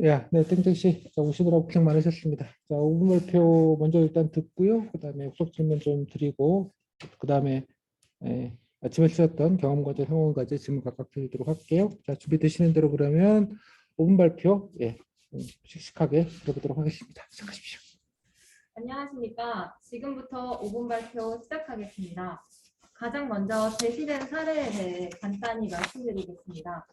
야, 네, 땡땡씨. 자, 오시느라고 고생 많으셨습니다. 자, 5분 발표 먼저 일단 듣고요. 그 다음에 후속 질문 좀 드리고, 그 다음에 아침에 치렀던 경험과제, 상황과제 질문 각각 드리도록 할게요. 자, 준비되시는 대로 그러면 5분 발표, 씩씩하게 들어보도록 하겠습니다. 시작하십시오. 안녕하십니까. 지금부터 5분 발표 시작하겠습니다. 가장 먼저 제시된 사례에 대해 간단히 말씀드리겠습니다.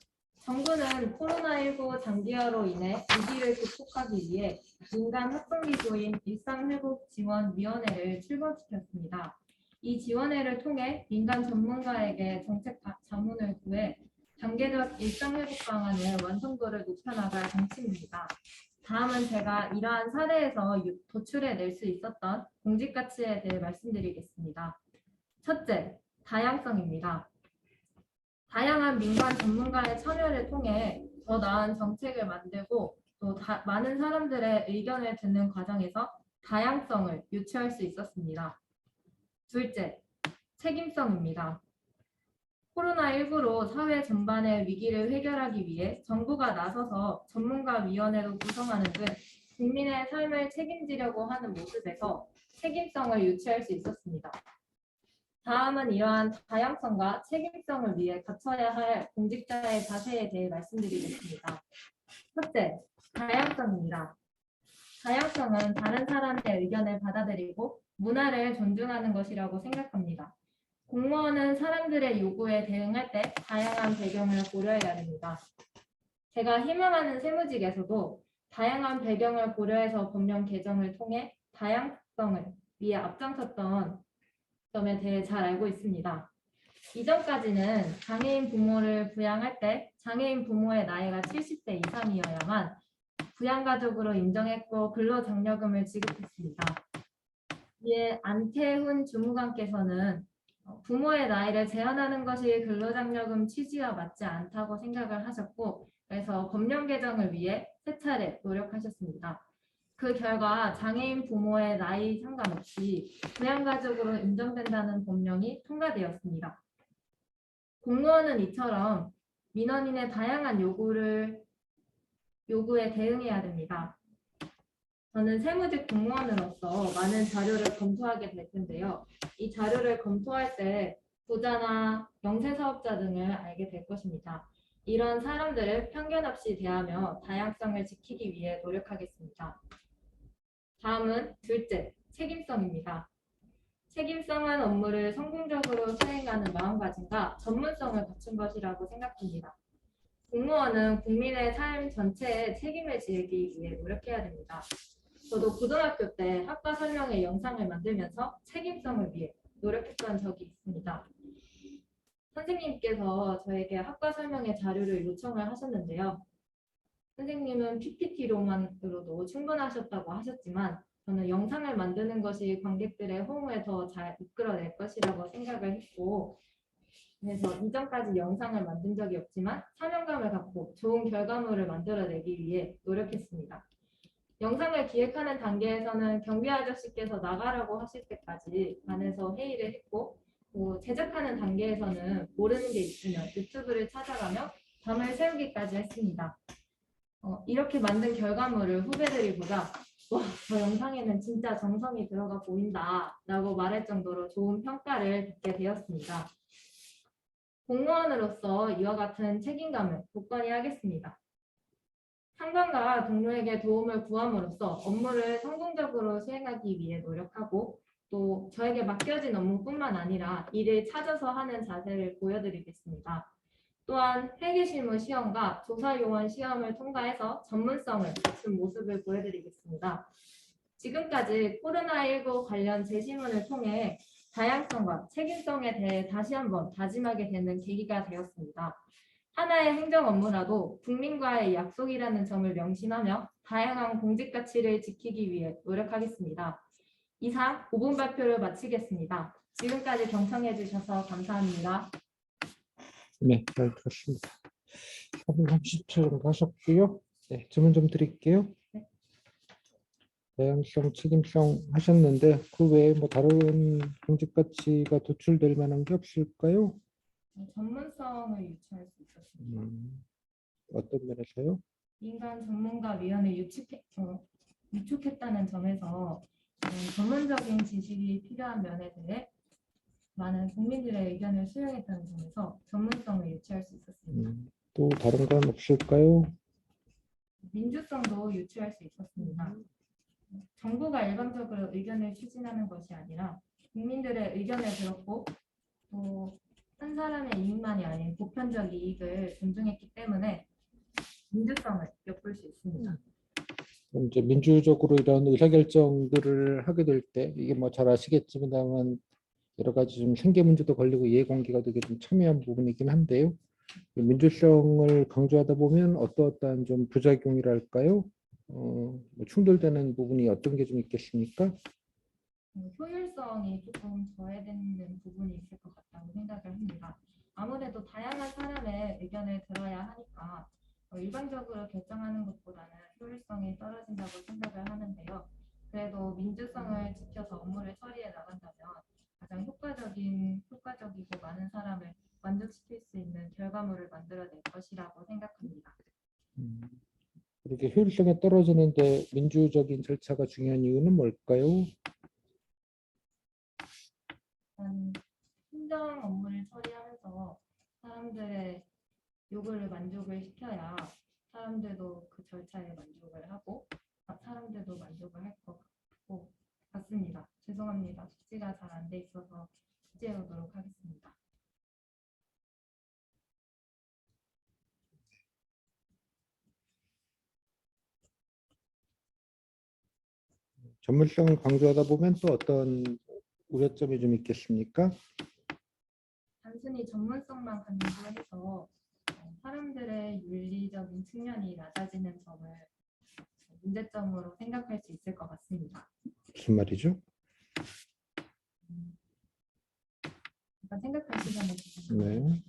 정부는 코로나19 장기화로 인해 위기를 극복하기 위해 민간 학성기구인 일상회복지원위원회를 출범시켰습니다. 이 지원회를 통해 민간 전문가에게 정책 자문을 구해 단계적 일상회복 방안의 완성도를 높여나갈 방침입니다. 다음은 제가 이러한 사례에서 도출해낼 수 있었던 공직가치에 대해 말씀드리겠습니다. 첫째, 다양성입니다. 다양한 민간 전문가의 참여를 통해 더 나은 정책을 만들고 또 많은 사람들의 의견을 듣는 과정에서 다양성을 유치할 수 있었습니다. 둘째, 책임성입니다. 코로나19로 사회 전반의 위기를 해결하기 위해 정부가 나서서 전문가위원회로 구성하는 등 국민의 삶을 책임지려고 하는 모습에서 책임성을 유치할 수 있었습니다. 다음은 이러한 다양성과 책임성을 위해 갖춰야 할 공직자의 자세에 대해 말씀드리겠습니다. 첫째, 다양성입니다. 다양성은 다른 사람의 의견을 받아들이고 문화를 존중하는 것이라고 생각합니다. 공무원은 사람들의 요구에 대응할 때 다양한 배경을 고려해야 됩니다. 제가 희망하는 세무직에서도 다양한 배경을 고려해서 법령 개정을 통해 다양성을 위해 앞장섰던 점에 대해 잘 알고 있습니다. 이전까지는 장애인 부모를 부양할 때 장애인 부모의 나이가 70세 이상이어야만 부양가족으로 인정했고 근로장려금을 지급했습니다. 이에 안태훈 주무관께서는 부모의 나이를 제한하는 것이 근로장려금 취지와 맞지 않다고 생각을 하셨고 그래서 법령 개정을 위해 세 차례 노력하셨습니다. 그 결과 장애인 부모의 나이 상관없이 부양가족으로 인정된다는 법령이 통과되었습니다. 공무원은 이처럼 민원인의 다양한 요구에 대응해야 됩니다. 저는 세무직 공무원으로서 많은 자료를 검토하게 될 텐데요. 이 자료를 검토할 때 부자나 영세사업자 등을 알게 될 것입니다. 이런 사람들을 편견 없이 대하며 다양성을 지키기 위해 노력하겠습니다. 다음은 둘째, 책임성입니다. 책임성은 업무를 성공적으로 수행하는 마음가짐과 전문성을 갖춘 것이라고 생각합니다. 공무원은 국민의 삶 전체에 책임을 지기 위해 노력해야 됩니다. 저도 고등학교 때 학과 설명회 영상을 만들면서 책임성을 위해 노력했던 적이 있습니다. 선생님께서 저에게 학과 설명회 자료를 요청을 하셨는데요. 선생님은 PPT로만으로도 충분하셨다고 하셨지만 저는 영상을 만드는 것이 관객들의 호응을 더 잘 이끌어낼 것이라고 생각을 했고 그래서 이전까지 영상을 만든 적이 없지만 사명감을 갖고 좋은 결과물을 만들어내기 위해 노력했습니다. 영상을 기획하는 단계에서는 경비 아저씨께서 나가라고 하실 때까지 반에서 회의를 했고 제작하는 단계에서는 모르는 게 있으면 유튜브를 찾아가며 밤을 새우기까지 했습니다. 이렇게 만든 결과물을 후배들이 보자 와, 저 영상에는 진짜 정성이 들어가 보인다 라고 말할 정도로 좋은 평가를 받게 되었습니다. 공무원으로서 이와 같은 책임감을 굳건히 하겠습니다. 상관과 동료에게 도움을 구함으로써 업무를 성공적으로 수행하기 위해 노력하고 또 저에게 맡겨진 업무뿐만 아니라 일을 찾아서 하는 자세를 보여드리겠습니다. 또한 회계실무 시험과 조사요원 시험을 통과해서 전문성을 갖춘 모습을 보여드리겠습니다. 지금까지 코로나19 관련 제시문을 통해 다양성과 책임성에 대해 다시 한번 다짐하게 되는 계기가 되었습니다. 하나의 행정 업무라도 국민과의 약속이라는 점을 명심하며 다양한 공직 가치를 지키기 위해 노력하겠습니다. 이상 5분 발표를 마치겠습니다. 지금까지 경청해 주셔서 감사합니다. 네, 잘 들었습니다. 3분 30초 정도 하셨고요. 네, 질문 좀 드릴게요. 네. 다양성, 책임성 하셨는데 그 외에 뭐 다른 공직 가치가 도출될 만한 게 없을까요? 전문성을 유치할 수 있었습니다. 어떤 면에서요? 민간 전문가위원회 유축했다는 점에서 전문적인 지식이 필요한 면에 대해 많은 국민들의 의견을 수용했다는 점에서 전문성을 유추할 수 있었습니다. 또 다른 건 없을까요? 민주성도 유추할 수 있었습니다. 정부가 일방적으로 의견을 추진하는 것이 아니라 국민들의 의견을 들었고 또 한 사람의 이익만이 아닌 보편적 이익을 존중했기 때문에 민주성을 엿볼 수 있습니다. 그럼 이제 민주적으로 이런 의사결정들을 하게 될 때 이게 뭐 잘 아시겠지만 여러 가지 좀 생계 문제도 걸리고 이해관계가 되게 좀 첨예한 부분이긴 한데요. 민주성을 강조하다 보면 어떠한 좀 부작용이랄까요? 뭐 충돌되는 부분이 어떤 게 좀 있겠습니까? 효율성이 조금 저해되는 부분이 있을 것 같다고 생각을 합니다. 아무래도 다양한 사람의 의견을 들어야 하니까 일방적으로 결정하는 것보다는 효율성이 떨어진다고 생각을 하는데요. 그래도 민주성을 지켜서 업무를 처리해 나간다면 가장 효과적이고 많은 사람을 만족시킬 수 있는 결과물을 만들어낼 것이라고 생각합니다. 이렇게 효율성이 떨어지는데 민주적인 절차가 중요한 이유는 뭘까요? 행정 업무를 처리하면서 사람들의 요구를 만족을 시켜야 사람들도 그 절차에 만족을 하고 사람들도 만족을 할 것 같습니다. 죄송합니다. 숙지가 잘 안 돼 있어서 숙지해 오도록 하겠습니다. 전문성을 강조하다 보면 또 어떤 우려점이 좀 있겠습니까? 단순히 전문성만 강조해서 사람들의 윤리적인 측면이 낮아지는 점을 문제점으로 생각할 수 있을 것 같습니다. 무슨 말이죠? 잠깐 생각할 시간을 주시면 네.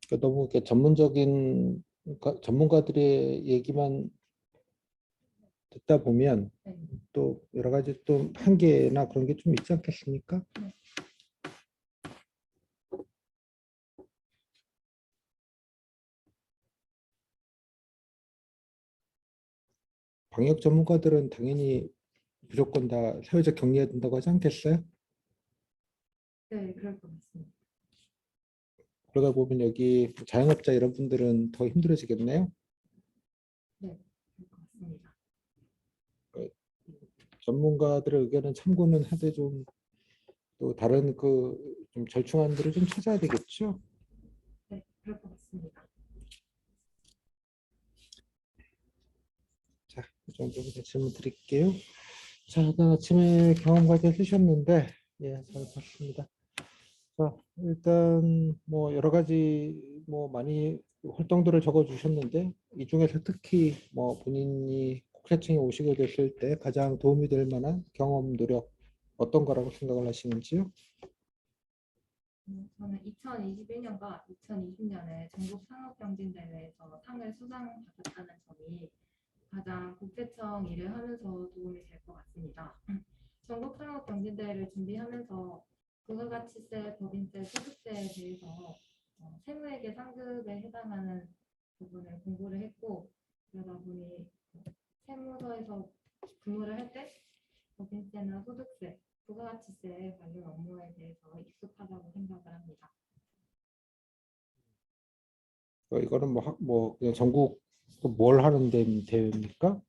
그러니까 너무 이렇게 전문가들의 얘기만 듣다 보면 네. 또 여러 가지 또 한계나 그런 게 좀 있지 않겠습니까? 네. 방역 전문가들은 당연히 무조건 다 사회적 격리해야 된다고 하지 않겠어요? 네, 그럴 것 같습니다. 그러다 보면 여기 자영업자 이런 분들은 더 힘들어지겠네요. 네, 그럴 것 같습니다. 전문가들의 의견은 참고는 하되 좀 또 다른 그 좀 절충안들을 좀 찾아야 되겠죠. 네, 그럴 것 같습니다. 자, 이 정도로 질문 드릴게요. 자, 일단 아침에 경험 과제 쓰셨는데 예, 잘 봤습니다. 자, 일단 뭐 여러 가지 뭐 많이 활동들을 적어 주셨는데 이 중에서 특히 뭐 본인이 국세청에 오시게 됐을 때 가장 도움이 될 만한 경험 노력 어떤 거라고 생각을 하시는지요? 저는 2021년과 2020년에 전국 상업경진대회에서 상을 수상받았다는 점이 가장 국세청 일을 하면서 도움이 될 것 같습니다. 전국 상업경진대회를 준비하면서 부가가치세, 법인세, 소득세에 대해서 세무회계 상급에 해당하는 부분을 공부를 했고 그러다 보니 세무서에서 근무를 할 때 법인세나 소득세, 부가가치세 관련 업무에 대해서 익숙하다고 생각을 합니다. 이거는 뭐 그냥 전국 뭘 하는 대회입니까?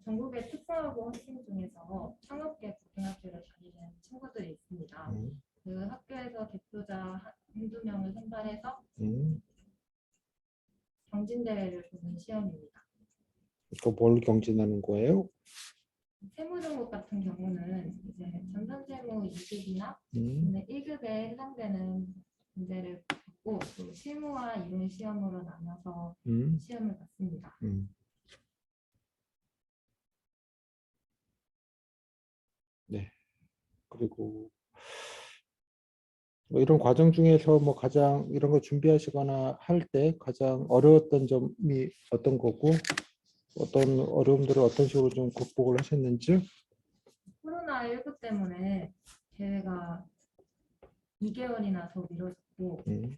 전국의 특성화고 학생 중에서 창업계 고등학교를 다니는 친구들이 있습니다. 그 학교에서 대표자 한두 명을 선발해서 경진대회를 보는 시험입니다. 뭘 경진하는 거예요? 세무등록 같은 경우는 이제 전산세무 2급이나 1급에 해당되는 문제를 받고 또 실무와 이론 시험으로 나눠서 시험을 받습니다. 네. 그리고 뭐 이런 과정 중에서 뭐 가장 이런 거 준비하시거나 할 때 가장 어려웠던 점이 어떤 거고 어떤 어려움들을 어떤 식으로 좀 극복을 하셨는지요? 코로나19 때문에 대회가 2개월이나 더 미뤄졌고 음,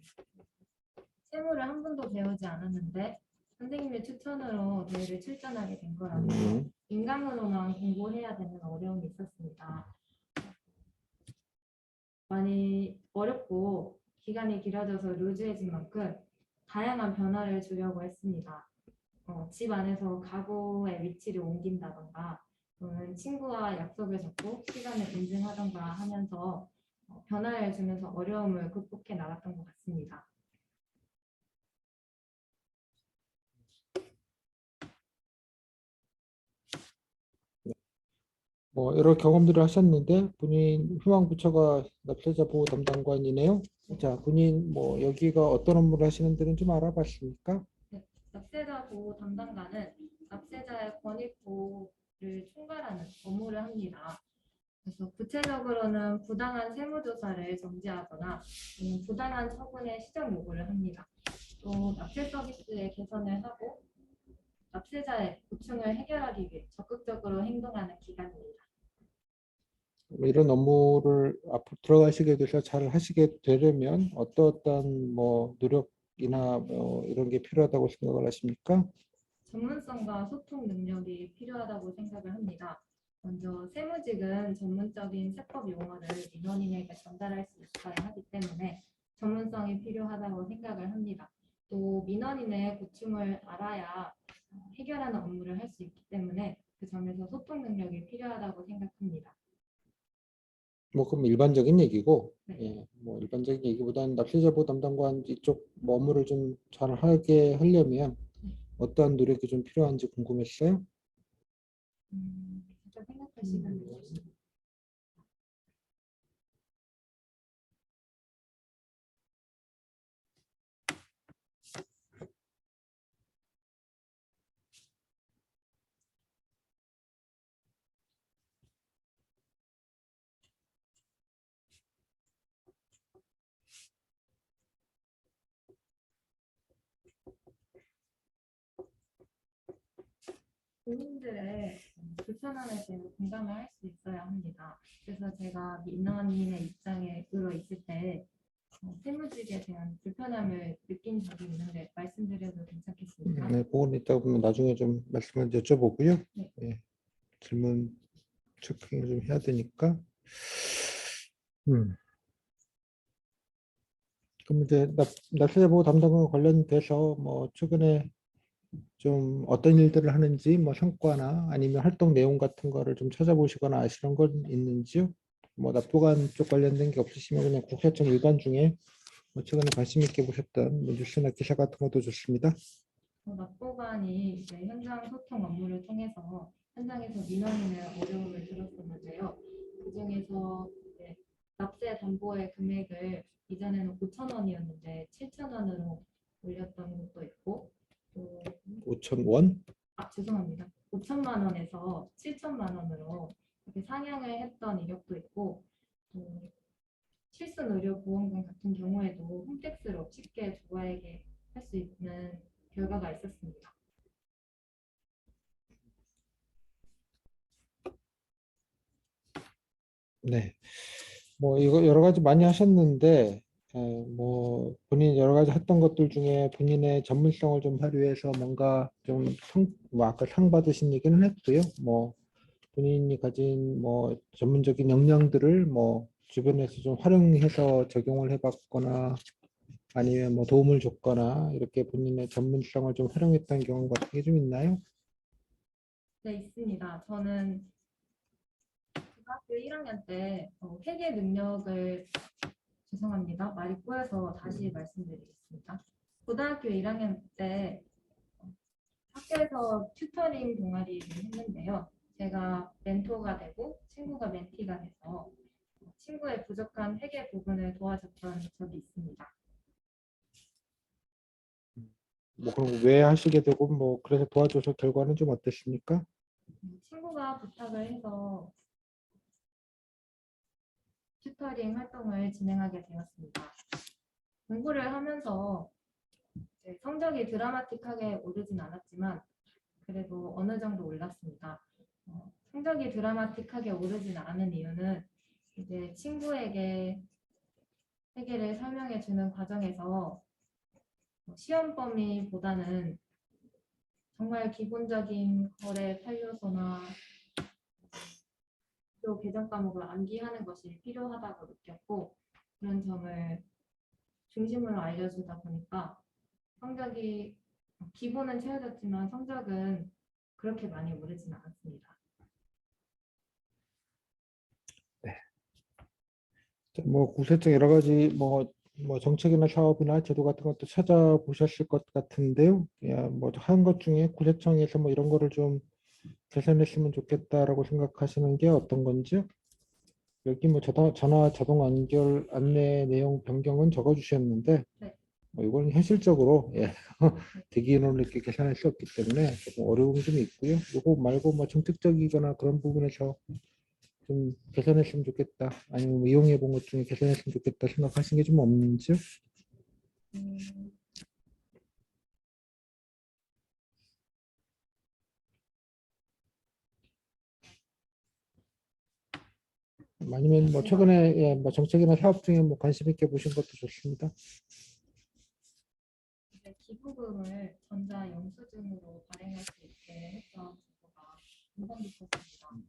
세무를 한 번도 배우지 않았는데 선생님의 추천으로 대회를 출전하게 된 거라서 음, 인강으로만 공부해야 되는 어려움이 있었습니다. 많이 어렵고 기간이 길어져서 루즈해진 만큼 다양한 변화를 주려고 했습니다. 집 안에서 가구의 위치를 옮긴다던가 또는 친구와 약속을 잡고 시간을 인증하던가 하면서 변화를 주면서 어려움을 극복해 나갔던 것 같습니다. 뭐 여러 경험들을 하셨는데 본인 희망부처가 납세자 보호 담당관이네요. 자, 본인 뭐 여기가 어떤 업무를 하시는지는 좀 알아봤습니까? 네, 납세자 보호 담당관은 납세자의 권익 보호를 총괄하는 업무를 합니다. 그래서 구체적으로는 부당한 세무조사를 정지하거나 부당한 처분의 시정 요구를 합니다. 또 납세 서비스의 개선을 하고 납세자의 고충을 해결하기 위해 적극적으로 행동하는 기관입니다. 뭐 이런 업무를 앞으로 들어가시게 돼서 잘 하시게 되려면 어떠한 뭐 노력이나 뭐 이런 게 필요하다고 생각을 하십니까? 전문성과 소통 능력이 필요하다고 생각을 합니다. 먼저 세무직은 전문적인 세법 용어를 민원인에게 전달할 수 있어야 하기 때문에 전문성이 필요하다고 생각을 합니다. 또 민원인의 고충을 알아야 해결하는 업무를 할 수 있기 때문에 그 점에서 소통 능력이 필요하다고 생각합니다. 뭐 그럼 일반적인 얘기고, 네. 예, 뭐 일반적인 얘기보다는 납세자 보호 담당관 이쪽 뭐 업무를 좀 잘하게 하려면 어떠한 노력이 좀 필요한지 궁금했어요. 잠깐 생각할 시간을 주시면. 본인들의 불편함에 대해 공감을 할 수 있어야 합니다. 그래서 제가 민원인의 입장에 들어 있을 때 세무직에 대한 불편함을 느낀 적이 있는데 말씀드려도 괜찮겠습니까? 네, 그건 이따 보면 나중에 좀 말씀을 여쭤보고요. 네. 예, 질문 체킹을 좀 해야 되니까. 그럼 이제 납세자 보호 담당과 관련돼서 뭐 최근에 좀 어떤 일들을 하는지 뭐 성과나 아니면 활동 내용 같은 거를 좀 찾아보시거나 아시는 건 있는지요? 뭐 납부관 쪽 관련된 게 없으시면 그냥 국세청 일관 중에 뭐 최근에 관심 있게 보셨던 뭐 뉴스나 기사 같은 것도 좋습니다. 납보관이 이제 현장 소통 업무를 통해서 현장에서 민원인의 어려움을 들었었는데요. 그중에서 이제 납세 담보의 금액을 이전에는 5천 원이었는데 7천 원으로 올렸던 것도 있고 또 5,000원? 죄송합니다. 5천만 원에서 7천만 원으로 이렇게 상향을 했던 이력도 있고 또 실손 의료 보험금 같은 경우에도 홈택스로 쉽게 조가에게 할 수 있는 결과가 있었습니다. 네. 뭐 이거 여러 가지 많이 하셨는데 뭐 본인 여러 가지 했던 것들 중에 본인의 전문성을 좀 발휘해서 뭔가 뭐 아까 상 받으신 얘기는 했고요. 뭐 본인이 가진 뭐 전문적인 역량들을 뭐 주변에서 좀 활용해서 적용을 해봤거나 아니면 뭐 도움을 줬거나 이렇게 본인의 전문성을 좀 활용했던 경우 같은 게 좀 있나요? 네, 있습니다. 저는 고등학교 1학년 때 회계 능력을 죄송합니다. 말이 꼬여서 다시 말씀드리겠습니다. 고등학교 1학년 때 학교에서 튜터링 동아리를 했는데요. 제가 멘토가 되고 친구가 멘티가 돼서 친구의 부족한 회계 부분을 도와줬던 적이 있습니다. 뭐 그럼 왜 하시게 되고 뭐 그래서 도와줘서 결과는 좀 어땠습니까? 친구가 부탁을 해서 튜터링 활동을 진행하게 되었습니다. 공부를 하면서 성적이 드라마틱하게 오르진 않았지만 그래도 어느 정도 올랐습니다. 성적이 드라마틱하게 오르지는 않은 이유는 이제 친구에게 세계를 설명해 주는 과정에서 시험 범위보다는 정말 기본적인 거래 판료소나 또 개정 과목을 암기하는 것이 필요하다고 느꼈고 그런 점을 중심으로 알려주다 보니까 성적이 기본은 채워졌지만 성적은 그렇게 많이 오르지는 않습니다. 뭐 구체적 여러 가지 뭐 정책이나 사업이나 제도 같은 것도 찾아보셨을 것 같은데요. 뭐 한 것 중에 구체청에서 뭐 이런 거를 좀 개선했으면 좋겠다라고 생각하시는 게 어떤 건지요? 여기 뭐 전화 자동 연결 안내 내용 변경은 적어주셨는데 네. 뭐 이건 현실적으로 대기인원을 이렇게 계산할 수 없기 때문에 조금 어려움이 좀 있고요. 이거 말고 뭐 정책적이거나 그런 부분에서 좀 개선했으면 좋겠다. 아니면 뭐 이용해 본 것 중에 개선했으면 좋겠다 생각하시는 게 좀 없는지요? 음, 아니면 뭐 최근에 뭐 정책이나 사업 중에 뭐 관심 있게 보신 것도 좋습니다. 이제 기부금을 전자 영수증으로 발행할 수 있게 했던 정부가 인상 깊었습니다.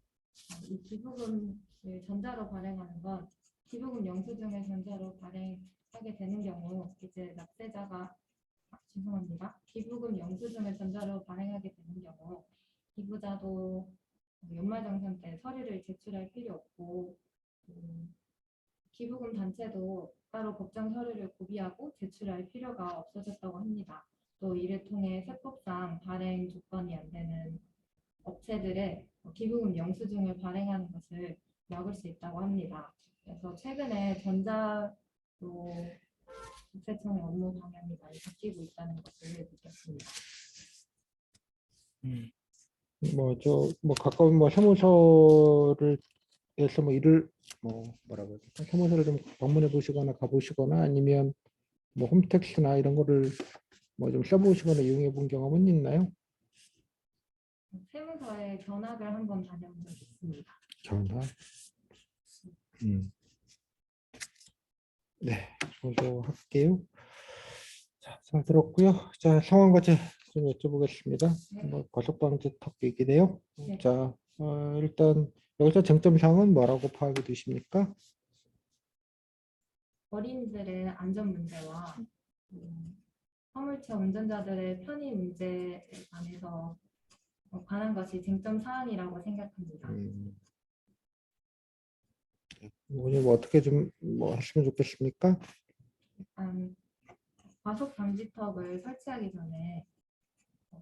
이 기부금을 전자로 발행하는 건 기부금 영수증을 전자로 발행하게 되는 경우 이제 납세자가 죄송합니다. 기부금 영수증을 전자로 발행하게 되는 경우 기부자도 연말정산 때 서류를 제출할 필요 없고 기부금 단체도 따로 법정 서류를 구비하고 제출할 필요가 없어졌다고 합니다. 또 이를 통해 세법상 발행 조건이 안 되는 업체들의 기부금 영수증을 발행하는 것을 막을 수 있다고 합니다. 그래서 최근에 전자로 국세청의 업무 방향이 많이 바뀌고 있다는 것을 느꼈습니다. 뭐 가까운 뭐 사무소를 에서 뭐 일을 뭐라고 해야 될까? 사무소를 좀 방문해 보시거나 가보시거나 아니면 뭐 홈택스나 이런 거를 뭐 좀 써보시거나 이용해 본 경험은 있나요? 세무서에 견학을 한번 다녀온 적이 있습니다. 전화. 네, 저도 할게요. 자, 잘 들었고요. 자, 상황 과제 좀 여쭤보겠습니다. 네. 뭐 과속방지 턱이기네요. 네. 자, 일단 여기서 쟁점 사항은 뭐라고 파악이 되십니까? 어린이들의 안전 문제와 화물차 운전자들의 편의 문제에 관해서 관한 것이 쟁점 사항이라고 생각합니다. 오늘 뭐 어떻게 좀 뭐 하시면 좋겠습니까? 과속 방지턱을 설치하기 전에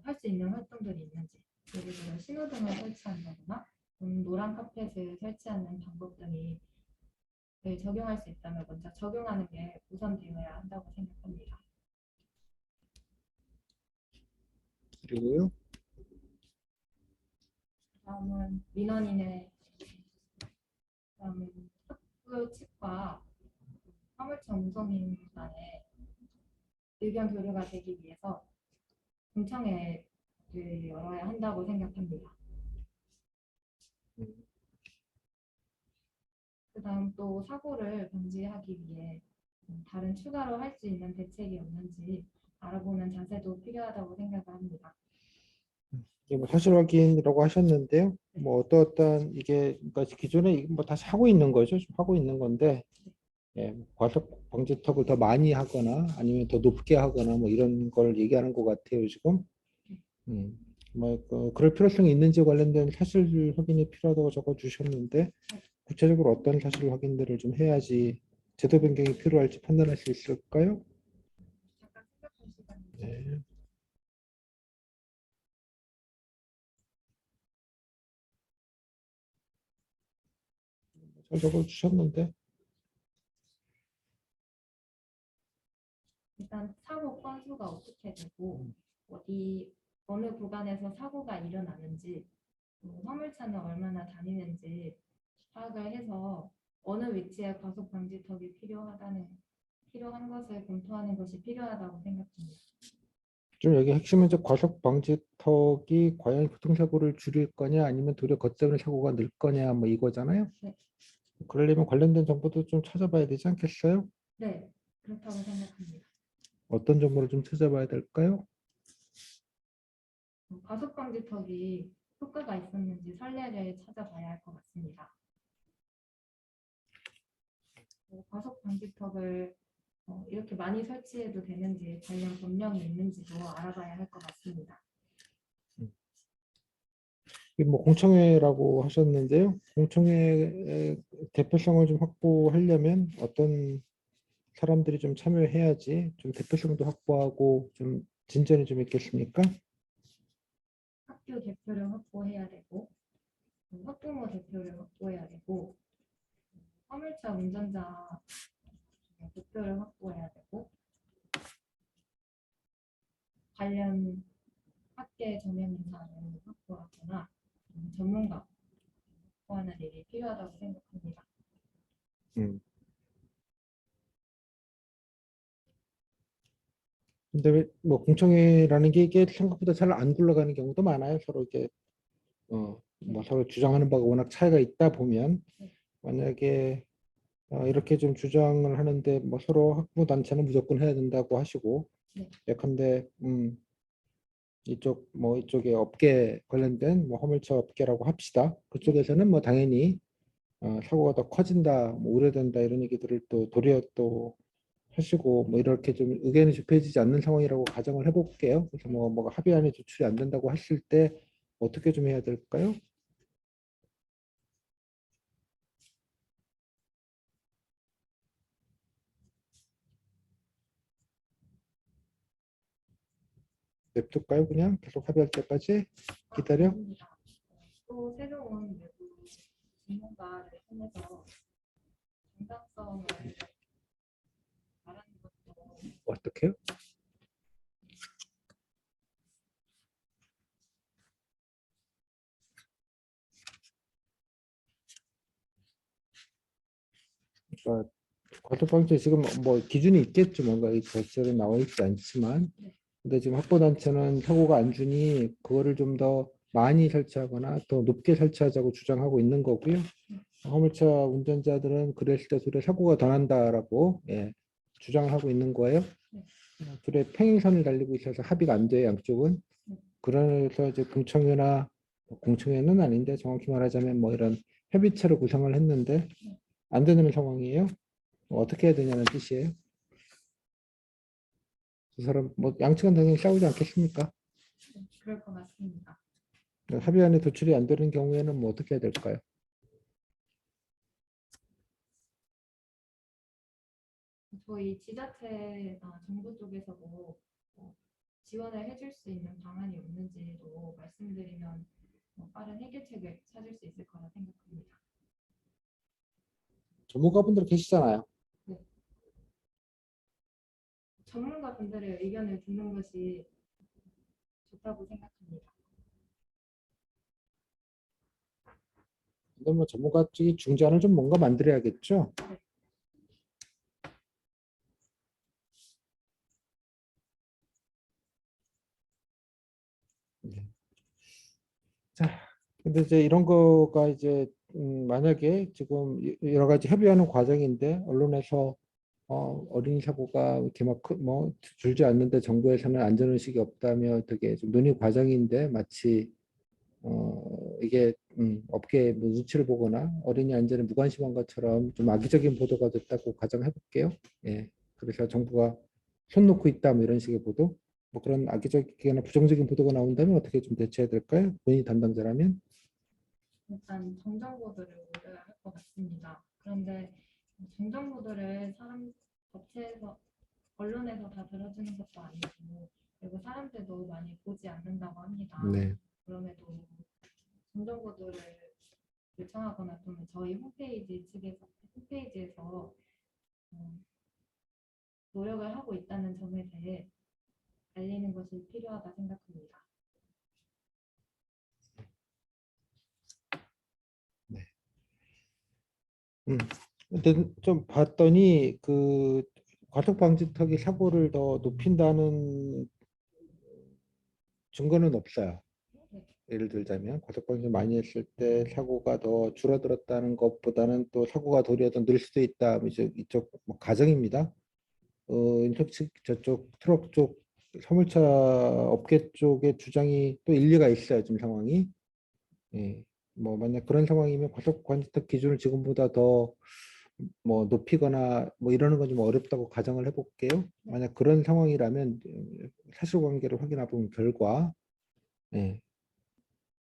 할 수 있는 활동들이 있는지, 예를 들어 신호등을 설치한다거나 노란 카펫을 설치하는 방법 등이 적용할 수 있다면 먼저 적용하는 게 우선되어야 한다고 생각합니다. 그리고요. 다음은 민원인의 학교 측과 화물차 운송인 간의 의견 교류가 되기 위해서 공청회를 열어야 한다고 생각합니다. 그다음 또 사고를 방지하기 위해 다른 추가로 할 수 있는 대책이 없는지 알아보는 자세도 필요하다고 생각합니다. 이게 뭐 사실 확인이라고 하셨는데요. 뭐 어떠한 이게 그러니까 기존에 뭐 다시 하고 있는 거죠. 지금 하고 있는 건데 과속 방지턱을 더 많이 하거나 아니면 더 높게 하거나 뭐 이런 걸 얘기하는 것 같아요 지금. 뭐 그럴 필요성이 있는지 관련된 사실 확인이 필요하다고 적어주셨는데 구체적으로 어떤 사실 확인들을 좀 해야지 제도 변경이 필요할지 판단할 수 있을까요? 잠깐 생각할 시간이 네. 잘 적어주셨는데. 일단 사고 건수가 어떻게 되고 어느 구간에서 사고가 일어나는지 화물차는 얼마나 다니는지 파악을 해서 어느 위치에 과속 방지턱이 필요한 것을 검토하는 것이 필요하다고 생각합니다. 좀 여기 핵심은 이제 과속 방지턱이 과연 교통사고를 줄일 거냐 아니면 도리어 그것 때문에 사고가 늘 거냐 뭐 이거잖아요. 네. 그러려면 관련된 정보도 좀 찾아봐야 되지 않겠어요? 네, 그렇다고 생각합니다. 어떤 정보를 좀 찾아봐야 될까요? 과속 방지턱이 효과가 있었는지 선례를 찾아봐야 할 것 같습니다. 과속 방지턱을 이렇게 많이 설치해도 되는지 관련 법령이 있는지도 알아봐야 할 것 같습니다. 이게 뭐 공청회라고 하셨는데요. 공청회 대표성을 좀 확보하려면 어떤 사람들이 좀 참여해야지 좀 대표성도 확보하고 좀 진전이 좀 있겠습니까? 학교 대표를 확보해야 되고 학부모 대표를 확보해야 되고 화물차 운전자 대표를 확보해야 되고 관련 학계 전형 인사를 확보하거나 전문가 확보하는 일이 필요하다고 생각합니다. 음. 근데 뭐 공청회라는 게 이게 생각보다 잘 안 굴러가는 경우도 많아요. 서로 이렇게 뭐 서로 주장하는 바가 워낙 차이가 있다 보면 만약에 이렇게 좀 주장을 하는데 뭐 서로 학부모 단체는 무조건 해야 된다고 하시고 네. 예컨대 이쪽에 업계 관련된 뭐 화물차 업계라고 합시다. 그쪽에서는 뭐 당연히 사고가 더 커진다, 뭐 우려된다 이런 얘기들을 또 도리어 또 하시고 뭐 이렇게 좀 의견이 좁혀지지 않는 상황이라고 가정을 해볼게요. 그래서 뭐 합의안에 조출이 안 된다고 하실 때 어떻게 좀 해야 될까요? 냅둘까요? 그냥 계속 합의할 때까지 기다려? 아닙니다. 또 새로운 외부 전문가를 통해서 정당성을 말하는 것도 어떻게요? 그러니까 과소방지 지금 뭐 기준이 있겠죠. 뭔가 이 절차에 나와 있지 않지만 근데 지금 학부단체는 사고가 안 주니 그거를 좀 더 많이 설치하거나 더 높게 설치하자고 주장하고 있는 거고요. 화물차 운전자들은 그랬을 때 둘의 사고가 더 난다라고 주장을 하고 있는 거예요. 둘의 평행선을 달리고 있어서 합의가 안 돼요, 양쪽은. 그래서 이제 공청회는 아닌데 정확히 말하자면 뭐 이런 협의체를 구성을 했는데 안 되는 상황이에요. 어떻게 해야 되냐는 뜻이에요. 두 사람 뭐 양측은 당연히 싸우지 않겠습니까? 그럴 것 같습니다. 합의안에 도출이 안 되는 경우에는 뭐 어떻게 해야 될까요? 저희 지자체나 정부 쪽에서도 지원을 해줄 수 있는 방안이 없는지도 말씀드리면 빠른 해결책을 찾을 수 있을 거라 생각합니다. 전문가분들 계시잖아요. 네. 전문가분들의 의견을 듣는 것이 좋다고 생각합니다. 근데 뭐 전문가 쪽이 중재안을 좀 뭔가 만들어야겠죠. 네. 자, 근데 이제 이런 거가 이제 만약에 지금 여러 가지 협의하는 과정인데 언론에서 어린이 사고가 이렇게 뭐 줄지 않는데 정부에서는 안전의식이 없다며 되게 좀 논의 과정인데 마치 이게 업계의 뭐 눈치를 보거나 어린이 안전에 무관심한 것처럼 좀 악의적인 보도가 됐다고 가정해 볼게요. 예. 그래서 정부가 손 놓고 있다 뭐 이런 식의 보도 뭐 그런 악의적이거나 부정적인 보도가 나온다면 어떻게 좀 대처해야 될까요? 본인이 담당자라면. 일단 정정 보도를 올려야 할 것 같습니다. 그런데 정정 보도를 업체에서 언론에서 다 들어주는 것도 아니고 그리고 사람들도 많이 보지 않는다고 합니다. 네. 그럼에도 정정 보도를 요청하거나 또는 저희 홈페이지에서 노력을 하고 있다는 점에 대해 알리는 것이 필요하다 생각합니다. 네. 근데 좀 봤더니 그 과속 방지턱이 사고를 더 높인다는 증거는 없어요. 네. 예를 들자면 과속방지 많이 했을 때 사고가 더 줄어들었다는 것보다는 또 사고가 도리어 더 늘 수도 있다. 이쪽 뭐 가정입니다. 인적 측 저쪽 트럭 쪽 화물차 업계 쪽의 주장이 또 일리가 있어요. 지금 상황이. 예. 뭐 만약 그런 상황이면 과속관리법 기준을 지금보다 더 뭐 높이거나 뭐 이러는 건 좀 어렵다고 가정을 해볼게요. 만약 그런 상황이라면 사실관계를 확인해 본 결과 예.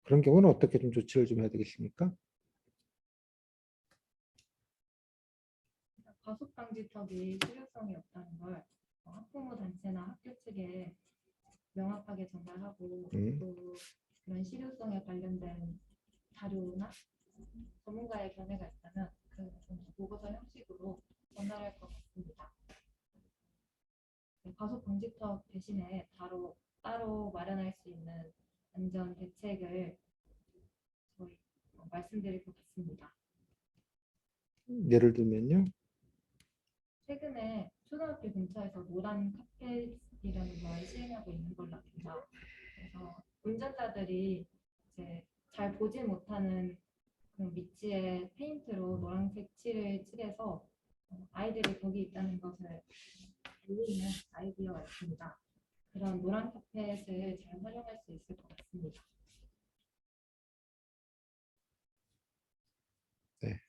그런 경우는 어떻게 좀 조치를 좀 해야 되겠습니까? 과속방지턱이 실효성이 없다는 걸 학부모 단체나 학교 측에 명확하게 전달하고 음. 또 그런 실효성에 관련된 자료나 전문가의 견해가 있다면 그 보고서 형식으로 전달할 것 같습니다. 과속방지턱 대신에 따로 마련할 수 있는 안전 대책을 저희 말씀드릴 것 같습니다. 예를 들면요. 최근에 초등학교 근처에서 노란 카펫이라는 걸 시행하고 있는 걸로 압니다. 그래서 운전자들이 이제 잘 보지 못하는 그런 밑지에 페인트로 노란색 칠을 칠해서 아이들이 거기 있다는 것을 알리는 아이디어가 있습니다. 그런 노란 카펫을 잘 활용할 수 있을 것 같습니다. 네.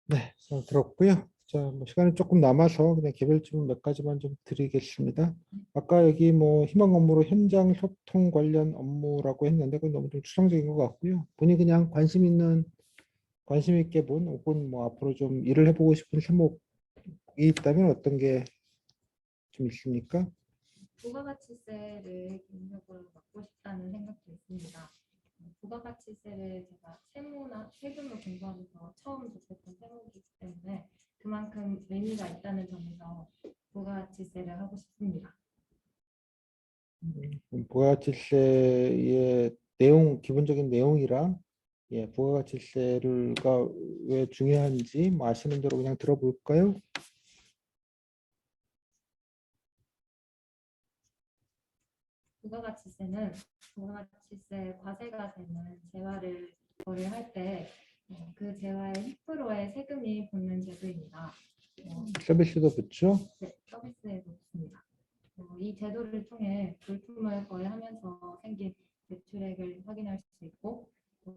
네, 잘 들었고요. 자, 뭐 시간이 조금 남아서 그냥 개별 질문 몇 가지만 좀 드리겠습니다. 아까 여기 뭐 희망 업무로 현장 소통 관련 업무라고 했는데 그건 너무 좀 추상적인 것 같고요. 본인이 그냥 관심 있게 본 혹은 뭐 앞으로 좀 일을 해보고 싶은項目이 있다면 어떤 게 좀 있습니까? 부가가치세를 개인적으로 맡고 싶다는 생각도 있습니다. 부가가치세를 제가 세무나 세금을 공부하면서 처음 접했던 세무이기 때문에 그만큼 의미가 있다는 점에서 부가가치세를 하고 싶습니다. 부가가치세의 내용, 기본적인 내용이랑 예, 부가가치세가 왜 중요한지 뭐 아시는 대로 그냥 들어볼까요? 부가가치세는 부가가치세 과세가 되는 재화를 거래할 때 그 재화의 10%의 세금이 붙는 제도입니다. 서비스도 붙죠? 네, 서비스에도 붙습니다. 이 제도를 통해 물품을 거래하면서 생긴 매출액을 확인할 수 있고 또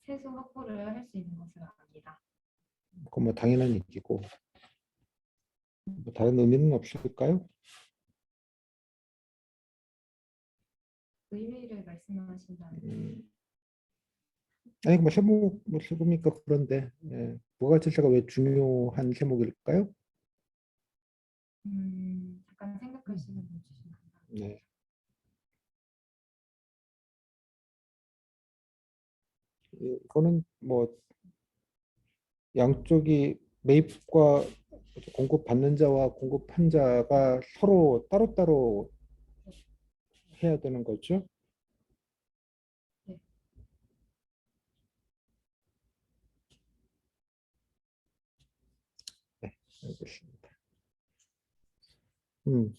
세수 확보를 할 수 있는 것을 압니다. 그건 뭐 당연한 얘기고 뭐 다른 의미는 없을까요? 의미를 말씀하신다면 아니 뭐 세목 뭐 세금이니까 그런데 예, 부가가치세가 왜 중요한 세목일까요? 잠깐 생각할 시간을 주시면 감사합니다. 네. 이거는 뭐 양쪽이 매입과 공급받는 자와 공급한 자가 서로 따로따로 해야 되는 거죠. 네. 네, 알겠습니다. 음,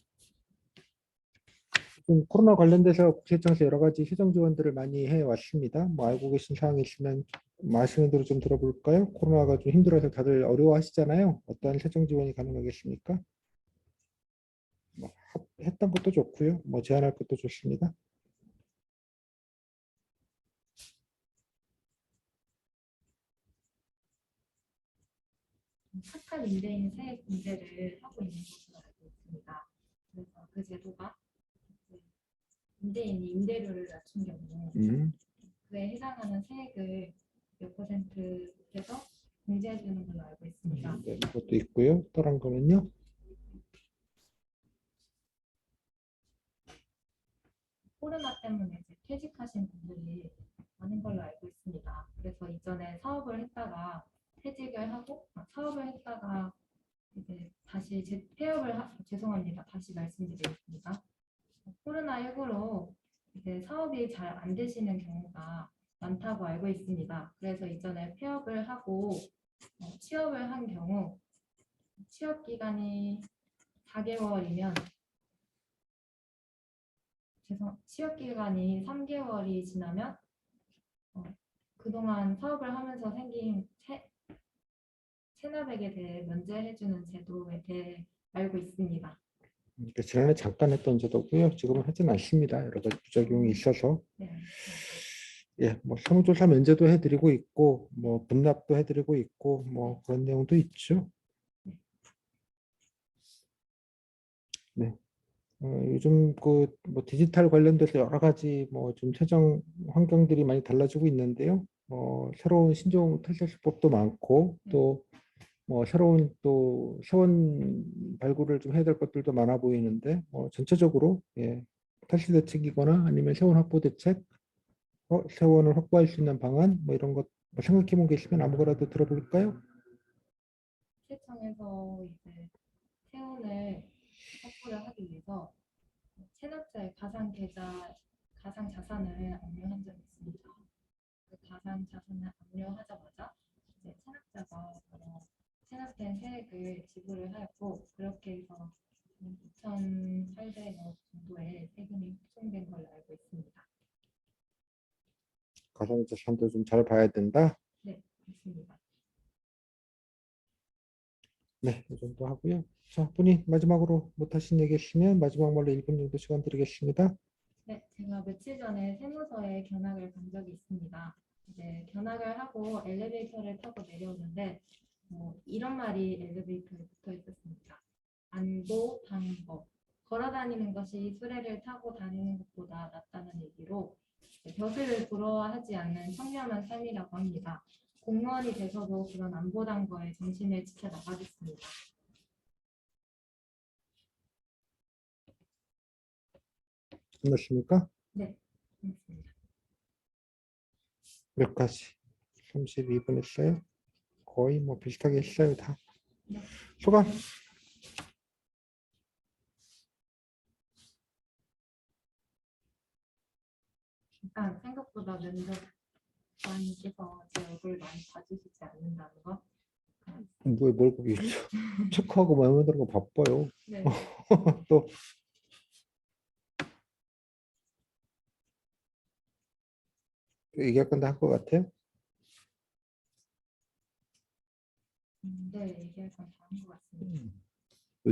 지금 코로나 관련돼서 국세청에서 여러 가지 시정 지원들을 많이 해왔습니다. 뭐 알고 계신 사항이 있으면 뭐 아시는 대로 좀 들어볼까요? 코로나가 좀 힘들어서 다들 어려워하시잖아요. 어떠한 세정 지원이 가능하겠습니까? 뭐 했던 것도 좋고요. 뭐 제안할 것도 좋습니다. 착한 임대인 세액 공제를 하고 있는 것으로 알고 있습니다. 그래서 그 제도가 임대인이 임대료를 낮춘 경우 그에 해당하는 세액을 몇 %에서 공제해 주는 걸로 알고 있습니다. 네, 그것도 있고요. 또 한 거는요. 코로나 때문에 이제 퇴직하신 분들이 많은 걸로 알고 있습니다. 그래서 이전에 사업을 했다가 퇴직을 하고 사업을 했다가 이제 다시 죄송합니다. 다시 말씀드리겠습니다. 코로나19로 이제 사업이 잘 안 되시는 경우가 많다고 알고 있습니다. 그래서 이전에 폐업을 하고 취업을 한 경우 취업 기간이 4개월이면 취업 기간이 3개월이 지나면 그동안 사업을 하면서 생긴 체납액에 대해 면제해주는 제도에 대해 알고 있습니다. 그러니까 지난해 잠깐 했던 제도고요. 지금은 하진 않습니다. 여러 가지 부작용이 있어서. 네. 예, 뭐 세무조사 면제도 해드리고 있고, 뭐 분납도 해드리고 있고, 뭐 그런 내용도 있죠. 네. 요즘 그 뭐 디지털 관련돼서 여러 가지 뭐 좀 최종 환경들이 많이 달라지고 있는데요. 새로운 신종 탈세수법도 많고 또 뭐 새로운 또 세원 발굴을 좀 해야 될 것들도 많아 보이는데 전체적으로 예, 탈세 대책이거나 아니면 세원 확보 대책, 세원을 확보할 수 있는 방안 뭐 이런 것뭐 생각해 본 게 있으면 아무거나도 들어볼까요? 시청에서 이제 세원을 확보를 하기 위해서 체납자의 가상 자산을 압류한 적이 있습니다. 그 가상 자산을 압류하자마자 이제 체납자가 체납된 세액을 지불을 하였고 그렇게 해서 2,800억 정도의 세금이 확정된 걸로 알고 있습니다. 가상자산도 좀 잘 봐야 된다. 네, 맞습니다. 네, 이 정도 하고요. 자, 분이 마지막으로 못하신 얘기 있으면 마지막 말로 1분 정도 시간 드리겠습니다. 네, 제가 며칠 전에 세무서에 견학을 간 적이 있습니다. 이제 견학을 하고 엘리베이터를 타고 내려오는데 이런 말이 엘리베이터에 붙어 있었습니다. 안보, 방법. 걸어 다니는 것이 수레를 타고 다니는 것보다 낫다는 얘기로 벼슬을 부러워하지 않는 청렴한 삶이라고 합니다. 공무원이 돼서도 그런 안보단 거에 정신을 지켜 나가겠습니다. 끝났습니까? 네, 고맙습니다. 몇 가지? 32분 했어요. 거의 뭐 비슷하게 했어요, 다. 네. 소감? 일단 생각보다 면접관께서 제 얼굴 많이 봐주시지 않는다는 거. 뭘 거기 체크하고 뭐 만드는 거 바빠요. 네. 또 얘기할 건데 할 것 같아요. 네, 얘기할 건 다 한 것 같습니다.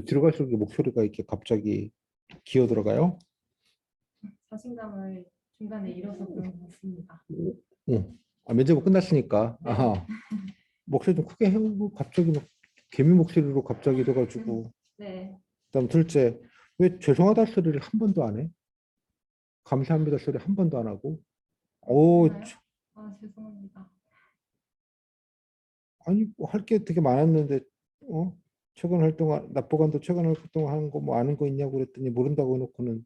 들어갈수록 목소리가 이렇게 갑자기 기어 들어가요. 자신감을 중간에 잃어서 그런 것 같습니다. 응. 면접은 끝났으니까. 네. 아하. 목소리 좀 크게 해보고 갑자기 막 개미 목소리로 갑자기 돼가지고. 네. 그다음 둘째, 왜 죄송하다 소리를 한 번도 안 해? 감사합니다 소리 한 번도 안 하고. 정말요? 죄송합니다. 아니 뭐 할 게 되게 많았는데 최근 활동 납부관도 최근 활동을 하는 거 뭐 아는 거 있냐고 그랬더니 모른다고 해놓고는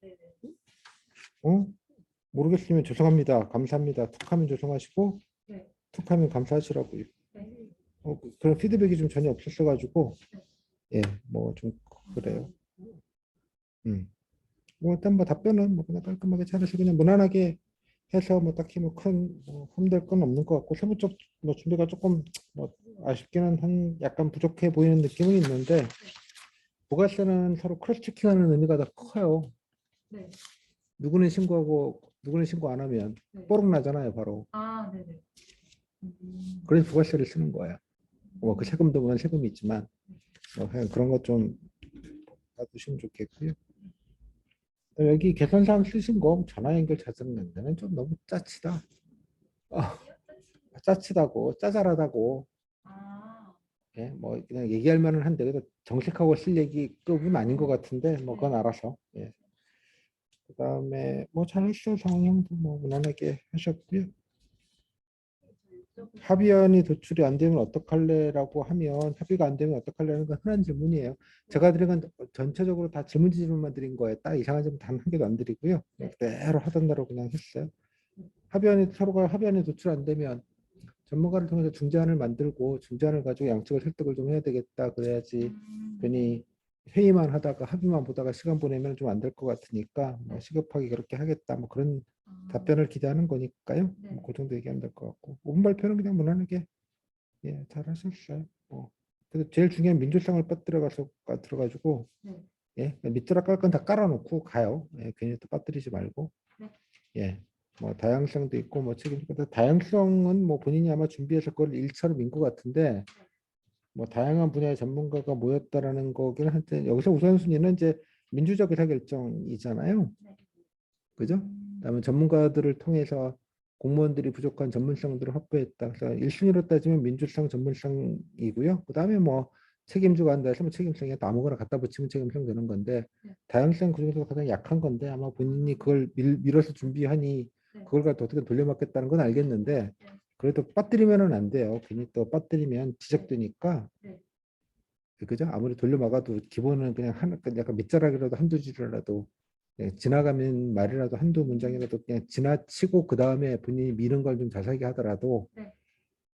네네. 모르겠으면 죄송합니다 감사합니다 툭하면 죄송하시고 네. 툭하면 감사하시라고요. 네. 그런 피드백이 좀 전혀 없었어가지고 예 뭐 좀 그래요. 뭐 일단 뭐 답변은 뭐 그냥 깔끔하게 잘해서 그냥 무난하게 해서 뭐 딱히 뭐큰 흠들 건 없는 것 같고 세부 쪽 뭐 준비가 조금 뭐 아쉽기는 한 약간 부족해 보이는 느낌은 있는데 부가세는 서로 크로스 체킹하는 의미가 더 커요. 네. 누구는 신고하고 누구는 신고 안 하면 네. 뽀록 나잖아요 바로. 네네. 그래서 부가세를 쓰는 거예요. 뭐 그 세금도 물론 세금이 있지만 그냥 그런 것 좀 봐두시면 좋겠고요. 여기 계산사항 쓰신 거 전화 연결 자정는 데는 좀 너무 짜치다. 짜치다고 짜잘하다고. 예, 뭐 그냥 얘기할 만은 한데 그래도 정색하고 쓸 얘기급은 아닌 것 같은데 뭐 그건 알아서. 예. 그다음에 뭐 잘했어요. 상황형도 뭐 무난하게 하셨고요. 합의안이 도출이 안 되면 어떡할래라고 하면 합의가 안 되면 어떡할래는 건 흔한 질문이에요. 제가 드린 건 전체적으로 다 질문만 드린 거예요. 딱 이상한 질문 단 한 개도 안 드리고요. 그대로 하던 대로 그냥 했어요. 서로가 합의안이 도출 안 되면 전문가를 통해서 중재안을 만들고 중재안을 가지고 양측을 설득을 좀 해야 되겠다. 그래야지 괜히 회의만 하다가 합의만 보다가 시간 보내면 좀 안 될 것 같으니까 뭐 시급하게 그렇게 하겠다. 뭐 그런 답변을 기대하는 거니까요. 뭐그 정도 얘기하면 될 것 같고 5분 발표는 그냥 무난하게 잘 하셨어요. 그래도 제일 중요한 민주성을 빠뜨려가서 들어가지고 예, 밑으로 깔 건 다 깔아놓고 가요. 예, 괜히 또 빠뜨리지 말고. 네. 예, 뭐 다양성도 있고 뭐 책임도 다양성은 뭐 본인이 아마 준비해서 그걸 일처럼 인것 같은데 뭐 다양한 분야의 전문가가 모였다라는 거기는 한데 여기서 우선순위는 이제 민주적 의사결정이잖아요. 네. 그죠? 그다음에 전문가들을 통해서 공무원들이 부족한 전문성들을 확보했다. 그래서 1순위로 따지면 민주성, 전문성이고요. 그다음에 뭐 책임주가 한다 해서 뭐 책임성에 아무거나 갖다 붙이면 책임성 되는 건데 네. 다양성 그중에서 가장 약한 건데 아마 본인이 그걸 밀어서 준비하니 네. 그걸 갖다 어떻게 돌려막겠다는 건 알겠는데 네. 그래도 빠뜨리면은 안 돼요. 괜히 또 빠뜨리면 지적되니까 네. 그죠? 아무리 돌려막아도 기본은 그냥 약간 밑자락이라도 한두 줄이라도 예, 지나가는 말이라도 한두 문장이라도 그냥 지나치고 그 다음에 본인이 미는 걸 좀 자세하게 하더라도 네.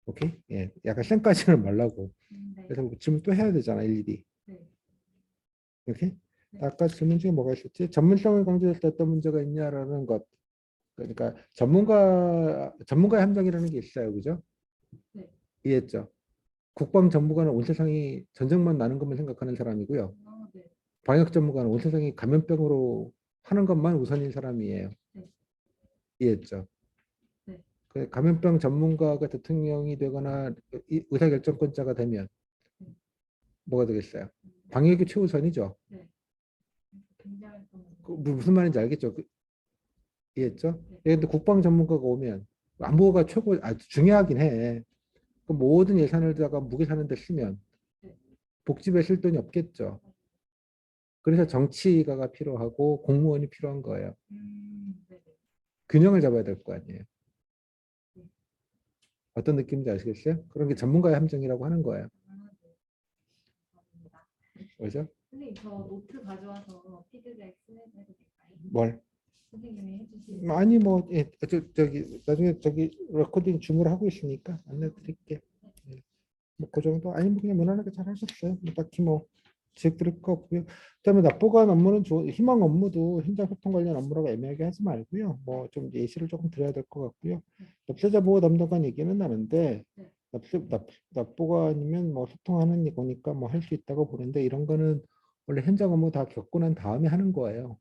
오케이? 예, 약간 쌩까지는 말라고. 네. 그래서 질문 또 해야 되잖아 일일이. 네. 이렇게? 네. 아까 질문 중에 뭐가 있었지? 전문성을 강조했을 때 어떤 문제가 있냐라는 것. 그러니까 전문가의 함정이라는 게 있어요, 그죠? 네. 이해했죠? 국방 전문가는 온 세상이 전쟁만 나는 것만 생각하는 사람이고요. 네. 방역 전문가는 온 세상이 감염병으로 하는 것만 우선인 사람이에요. 네. 이해했죠? 네. 그 감염병 전문가가 대통령이 되거나 의사결정권자가 되면 네. 뭐가 되겠어요? 방역이 최우선이죠. 네. 굉장히 무슨 말인지 알겠죠? 이해했죠? 네. 근데 국방 전문가가 오면 안보가 최고 아주 중요하긴 해. 그 모든 예산을 다가 무기 사는 데 쓰면 네. 복지부에 쓸 돈이 없겠죠. 그래서 정치가가 필요하고 공무원이 필요한 거예요. 네. 균형을 잡아야 될 거 아니에요. 네. 어떤 느낌인지 아시겠어요? 그런 게 전문가의 함정이라고 하는 거예요. 네. 감사합니다. 그죠? 선생님 저 노트 가져와서 피드백 해도 될까요? 뭘? 선생님이 해주신 아니 뭐 예, 저기 나중에 저기 레코딩 줌으로 하고 있으니까 안내드릴게. 예. 뭐그 정도 아니 뭐 그냥 무난하게 잘 하셨어요. 뭐 딱히 뭐 지적드릴 거 없고요. 그다음에 납부관 업무는 희망 업무도 현장 소통 관련 업무라고 애매하게 하지 말고요. 뭐 좀 예시를 조금 드려야 될 것 같고요. 납세자 보호 담당관 얘기는 나는데 네. 납부관이면 뭐 소통하는 거니까 뭐 할 수 있다고 보는데 이런 거는 원래 현장 업무 다 겪고 난 다음에 하는 거예요.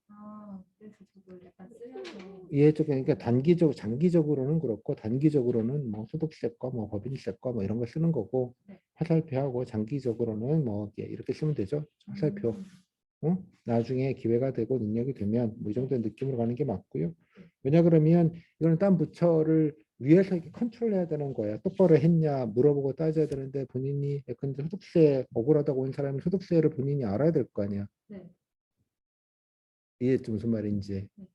그래서 저도 약간 쓰면서 그러니까 장기적으로는 그렇고 단기적으로는 뭐 소득세과 뭐 법인세과 뭐 이런 거 쓰는 거고 네. 화살표하고 장기적으로는 뭐 이렇게 쓰면 되죠. 화살표. 나중에 기회가 되고 능력이 되면 뭐 이 정도의 느낌으로 가는 게 맞고요. 왜냐 그러면 이거는 딴 부처를 위에서 이렇게 컨트롤해야 되는 거예요. 똑바로 했냐 물어보고 따져야 되는데 본인이 근데 소득세 억울하다고 온 사람은 소득세를 본인이 알아야 될 거 아니야. 네. 이해했죠 무슨 말인지. 네.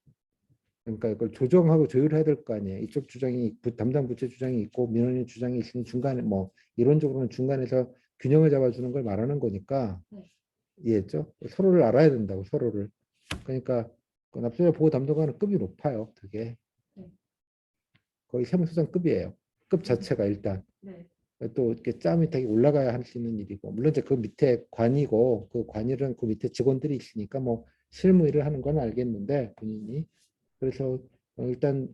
그러니까 이걸 조정하고 조율해야 될 거 아니에요. 이쪽 주장이 담당 부처 주장이 있고 민원인 주장이 있으니 중간에 뭐 이론적으로는 중간에서 균형을 잡아주는 걸 말하는 거니까 네. 이해했죠? 서로를 알아야 된다고 서로를. 그러니까 그 납세자 보호 담당관은 급이 높아요. 되게 네. 거의 세무서장급이에요. 급 자체가 일단 네. 또 이렇게 짬이 되게 올라가야 할 수 있는 일이고 물론 이제 그 밑에 관이고 그 관일은 그 밑에 직원들이 있으니까 뭐 실무 일을 하는 건 알겠는데 본인이 그래서 일단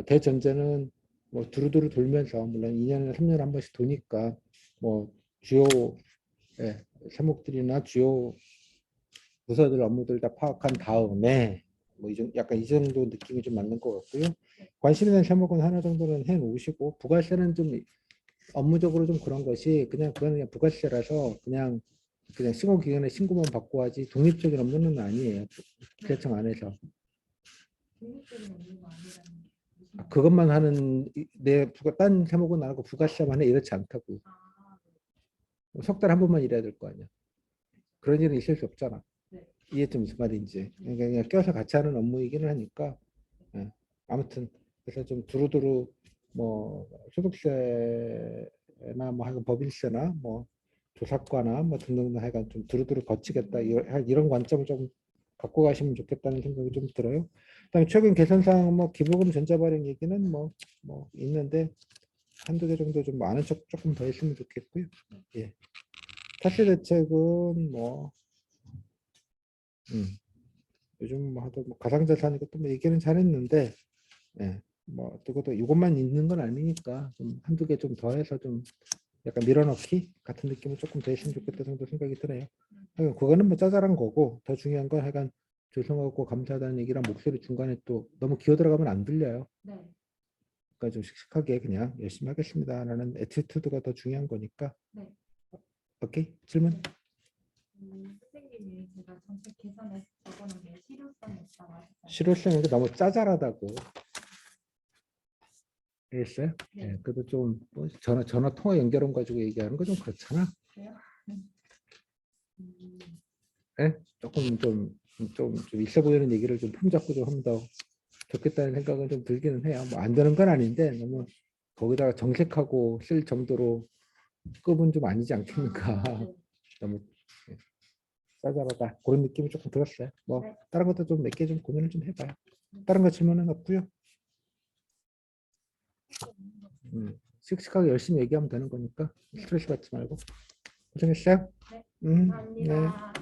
대전제는 뭐 두루두루 돌면서 물론 2년에 3년에 한 번씩 도니까 뭐 주요 예, 세목들이나 주요 부서들 업무들 다 파악한 다음에 뭐 약간 이 정도 느낌이 좀 맞는 것 같고요. 관심 있는 세목은 하나 정도는 해 놓으시고 부가세는 좀 업무적으로 좀 그런 것이 그냥 그거는 그냥 부가세라서 그냥 신고 기간에 신고만 받고 하지 독립적인 업무는 아니에요. 기재청 안에서. 독립적인 업무가 아니라는 게 무슨 말이에요? 그것만 하는 딴 세목은 안 하고 부가세만 해 이렇지 않다고. 네. 석 달 한 번만 일해야 될 거 아니야. 그런 일은 있을 수 없잖아. 네. 이해좀 무슨 말인지. 그러니까 그냥 껴서 같이 하는 업무이기는 하니까. 예. 아무튼 그래서 좀 두루두루 뭐 소득세나 뭐 하여간 법인세나 뭐 조사과나 뭐 등등 하여간 좀 두루두루 거치겠다 이런 관점을 좀 갖고 가시면 좋겠다는 생각이 좀 들어요. 그다음에 최근 개선사항 뭐 기부금 전자 발행 얘기는 뭐 있는데 한두 개 정도 좀 아는 척 조금 더 했으면 좋겠고요. 예. 타세 대책은 뭐 요즘 뭐 하도 뭐 가상자산 이것도 뭐 얘기는 잘했는데 예. 뭐 그것도 이것만 있는 건 아니니까 좀 한두 개 좀 더해서 좀 약간 밀어넣기 같은 느낌을 조금 더 했으면 좋겠다 정도 생각이 들어요. 그거는 뭐 짜잘한 거고 더 중요한 건 하여간 죄송하고 감사하다는 얘기랑 목소리 중간에 또 너무 기어 들어가면 안 들려요. 네. 그러니까 좀 씩씩하게 그냥 열심히 하겠습니다라는 애티튜드가 더 중요한 거니까. 네. 오케이, 질문. 선생님이 제가 정책 개선에 적어놓은 게 실효성이 없다고 하셨잖아요. 실효성이 너무 짜잘하다고 알겠어요? 네. 예, 그래도 좀뭐 전화 통화 연결음 가지고 얘기하는 거 좀 그렇잖아. 그래요? 음, 예? 조금 좀 있어 보이는 얘기를 좀 품잡고 좀 하면 더 좋겠다는 생각은 좀 들기는 해요. 뭐 안 되는 건 아닌데 너무 거기다가 정색하고 쓸 정도로 급은 좀 아니지 않겠는가. 네. 너무 예, 짜잘하다 그런 느낌이 조금 들었어요. 뭐 네. 다른 것도 좀 몇 개 좀 고민을 좀 해봐요. 다른 거 질문은 없고요. 씩씩하게 열심히 얘기하면 되는 거니까 스트레스 받지 말고 고생했어요. 네. 네. 감사합니다.